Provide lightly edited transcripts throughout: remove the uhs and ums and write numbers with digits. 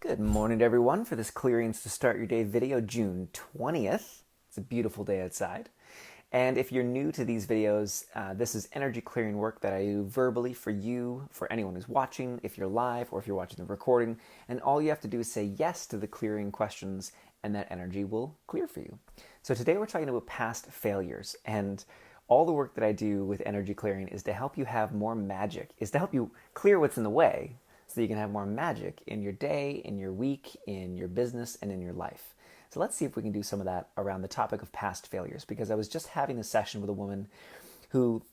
Good morning, everyone, for this Clearings to Start Your Day video, June 20th. It's a beautiful day outside. And if you're new to these videos, this is energy clearing work that I do verbally for you, for anyone who's watching, if you're live or if you're watching the recording. And all you have to do is say yes to the clearing questions, and that energy will clear for you. So today we're talking about past failures. And all the work that I do with energy clearing is to help you have more magic, is to help you clear what's in the way, so you can have more magic in your day, in your week, in your business, and in your life. So let's see if we can do some of that around the topic of past failures, because I was just having a session with a woman who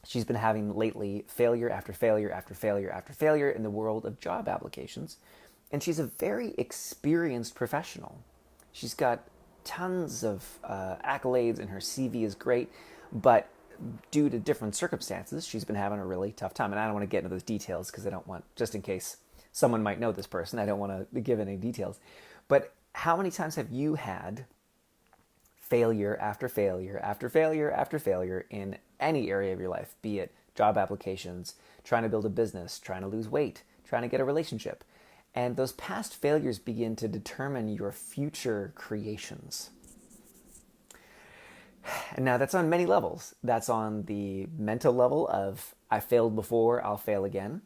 she's been having lately failure after failure after failure after failure in the world of job applications. And she's a very experienced professional. She's got tons of accolades and her CV is great, but due to different circumstances, she's been having a really tough time. And I don't want to get into those details because I don't want, just in case someone might know this person, I don't want to give any details. But how many times have you had failure after failure after failure after failure in any area of your life, be it job applications, trying to build a business, trying to lose weight, trying to get a relationship? And those past failures begin to determine your future creations. And now that's on many levels. That's on the mental level of I failed before, I'll fail again.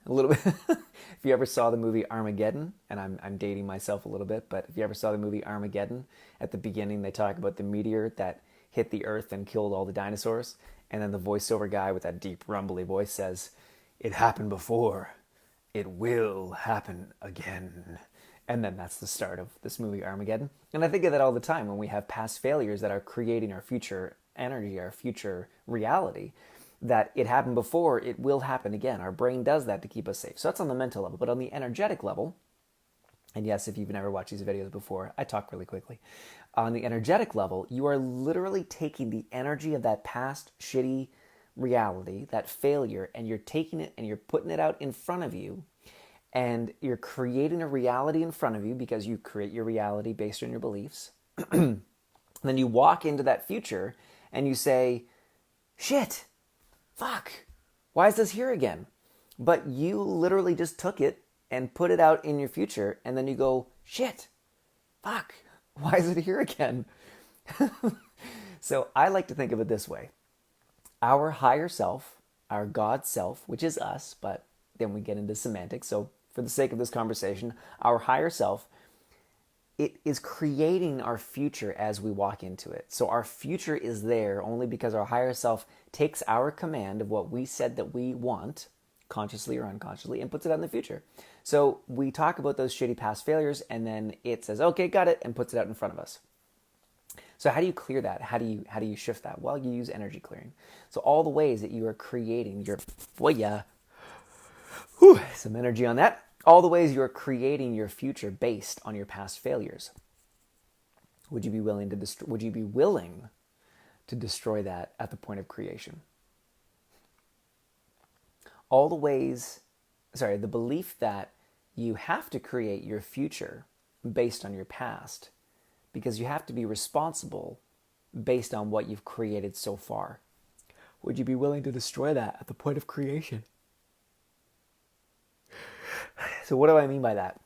A little bit. If you ever saw the movie Armageddon, and I'm dating myself a little bit, but if you ever saw the movie Armageddon, at the beginning they talk about the meteor that hit the earth and killed all the dinosaurs, and then the voiceover guy with that deep rumbly voice says, "It happened before, it will happen again." And then that's the start of this movie Armageddon. And I think of that all the time when we have past failures that are creating our future energy, our future reality, that it happened before, it will happen again. Our brain does that to keep us safe. So that's on the mental level. But on the energetic level, and yes, if you've never watched these videos before, I talk really quickly. On the energetic level, you are literally taking the energy of that past shitty reality, that failure, and you're taking it and you're putting it out in front of you, and you're creating a reality in front of you because you create your reality based on your beliefs. Then you walk into that future and you say, shit, fuck, why is this here again? But you literally just took it and put it out in your future, and then you go, shit, fuck, why is it here again? So I like to think of it this way. Our higher self, our God self, which is us, but then we get into semantics. So for the sake of this conversation, our higher self, it is creating our future as we walk into it. So our future is there only because our higher self takes our command of what we said that we want, consciously or unconsciously, and puts it out in the future. So we talk about those shitty past failures, and then it says, okay, got it, and puts it out in front of us. So how do you clear that? How do you shift that? Well, you use energy clearing. So all the ways that you are creating your, some energy on that. All the ways you're creating your future based on your past failures. Would you be willing to destroy that at the point of creation? All the ways, the belief that you have to create your future based on your past, because you have to be responsible based on what you've created so far. Would you be willing to destroy that at the point of creation? So what do I mean by that?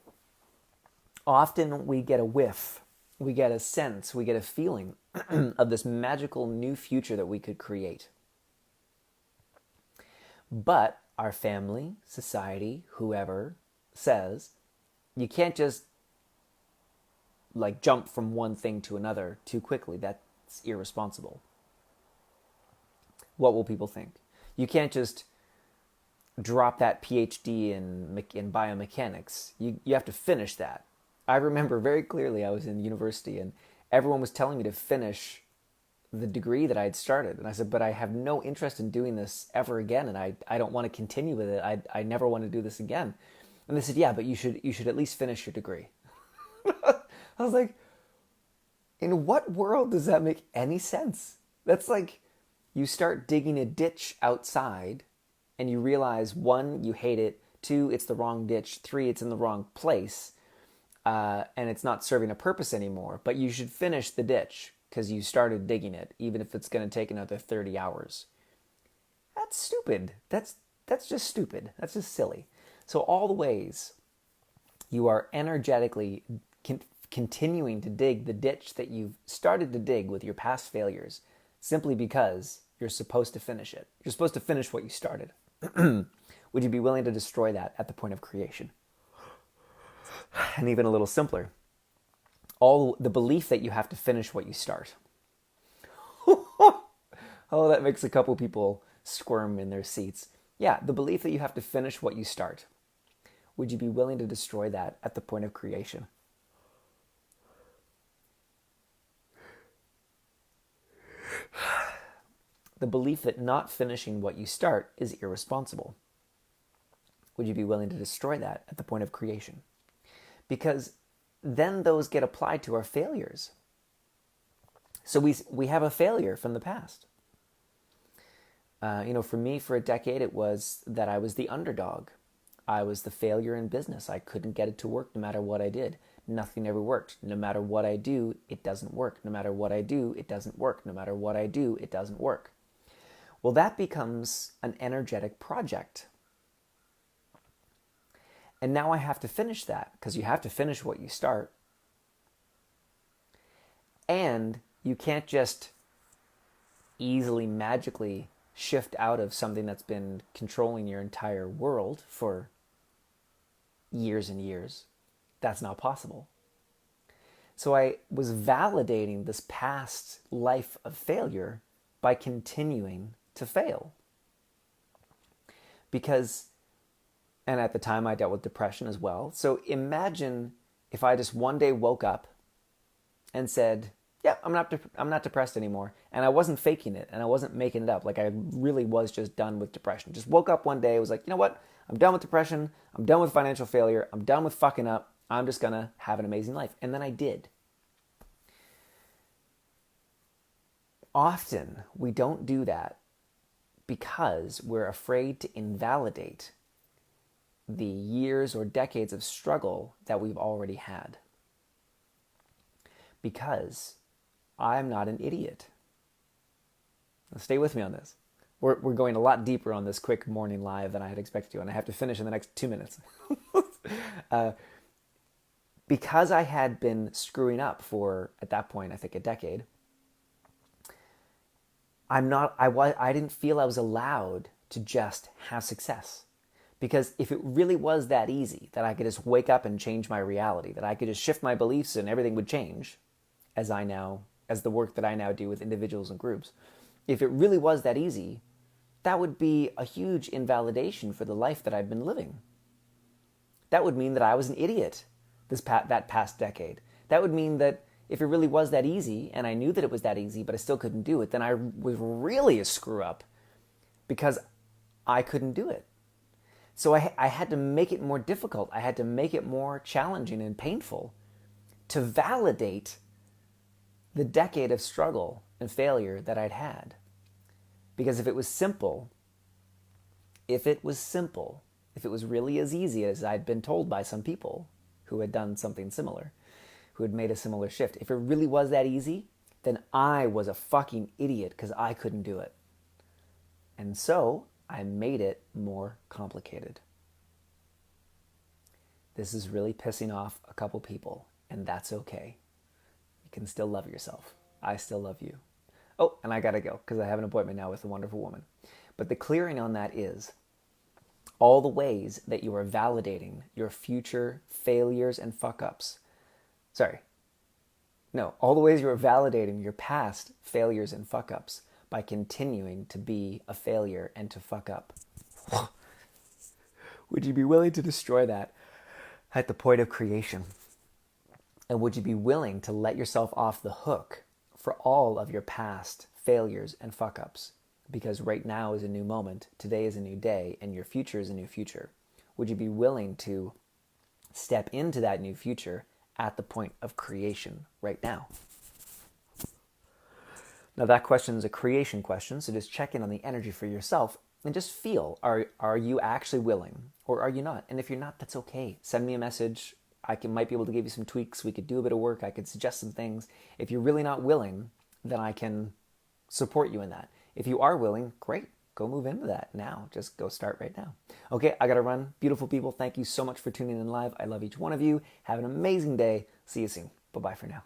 Often we get a whiff, we get a sense, we get a feeling of this magical new future that we could create. But our family, society, whoever says, you can't just jump from one thing to another too quickly. That's irresponsible. What will people think? You can't just drop that PhD in biomechanics. You have to finish that. I remember very clearly I was in university and everyone was telling me to finish the degree that I had started. And I said, but I have no interest in doing this ever again, and I don't want to continue with it. I never want to do this again. And they said, yeah, but you should at least finish your degree. I was like, in what world does that make any sense? That's like you start digging a ditch outside and you realize, 1, you hate it, 2, it's the wrong ditch, 3, it's in the wrong place, and it's not serving a purpose anymore. But you should finish the ditch because you started digging it, even if it's going to take another 30 hours. That's stupid. That's just stupid. That's just silly. So all the ways You are energetically continuing to dig the ditch that you've started to dig with your past failures simply because you're supposed to finish it. You're supposed to finish what you started. Would you be willing to destroy that at the point of creation? And even a little simpler, all the belief that you have to finish what you start. Oh, that makes a couple people squirm in their seats. Yeah, the belief that you have to finish what you start. Would you be willing to destroy that at the point of creation? The belief that not finishing what you start is irresponsible. Would you be willing to destroy that at the point of creation? Because then those get applied to our failures. So we have a failure from the past. For me, for a decade, it was that I was the underdog. I was the failure in business. I couldn't get it to work no matter what I did. Nothing ever worked. No matter what I do, it doesn't work. No matter what I do, it doesn't work. No matter what I do, it doesn't work. Well, that becomes an energetic project. And now I have to finish that, because you have to finish what you start. And you can't just easily, magically shift out of something that's been controlling your entire world for years and years. That's not possible. So I was validating this past life of failure by continuing to fail. And at the time I dealt with depression as well. So imagine if I just one day woke up and said, yeah, I'm not depressed anymore. And I wasn't faking it and I wasn't making it up. Like I really was just done with depression. Just woke up one day, was like, you know what? I'm done with depression. I'm done with financial failure. I'm done with fucking up. I'm just going to have an amazing life. And then I did. Often we don't do that because we're afraid to invalidate the years or decades of struggle that we've already had. Because I'm not an idiot. Now stay with me on this. We're going a lot deeper on this quick morning live than I had expected to, and I have to finish in the next 2 minutes. Because I had been screwing up for, at that point, I think a decade, I didn't feel I was allowed to just have success. Because if it really was that easy, that I could just wake up and change my reality, that I could just shift my beliefs and everything would change, as the work that I now do with individuals and groups, if it really was that easy, that would be a huge invalidation for the life that I've been living. That would mean that I was an idiot that past decade. That would mean that if it really was that easy, and I knew that it was that easy, but I still couldn't do it, then I was really a screw up because I couldn't do it. So I had to make it more difficult. I had to make it more challenging and painful to validate the decade of struggle and failure that I'd had. Because if it was simple, if it was really as easy as I'd been told by some people who had done something similar, who had made a similar shift, if it really was that easy, then I was a fucking idiot because I couldn't do it. And so I made it more complicated. This is really pissing off a couple people, and that's okay. You can still love yourself. I still love you. Oh, and I gotta go because I have an appointment now with a wonderful woman. But the clearing on that is all the ways that you are validating your future failures and fuck-ups. All the ways you are validating your past failures and fuck-ups by continuing to be a failure and to fuck up. Would you be willing to destroy that at the point of creation? And would you be willing to let yourself off the hook for all of your past failures and fuck-ups? Because right now is a new moment, today is a new day, and your future is a new future. Would you be willing to step into that new future at the point of creation right now? Now that question is a creation question, so just check in on the energy for yourself and just feel, are you actually willing or are you not? And if you're not, that's okay. Send me a message. Might be able to give you some tweaks. We could do a bit of work. I could suggest some things. If you're really not willing, then I can support you in that. If you are willing, great. go move into that now. Just go start right now. Okay, I got to run. Beautiful people, thank you so much for tuning in live. I love each one of you. Have an amazing day. See you soon. Bye-bye for now.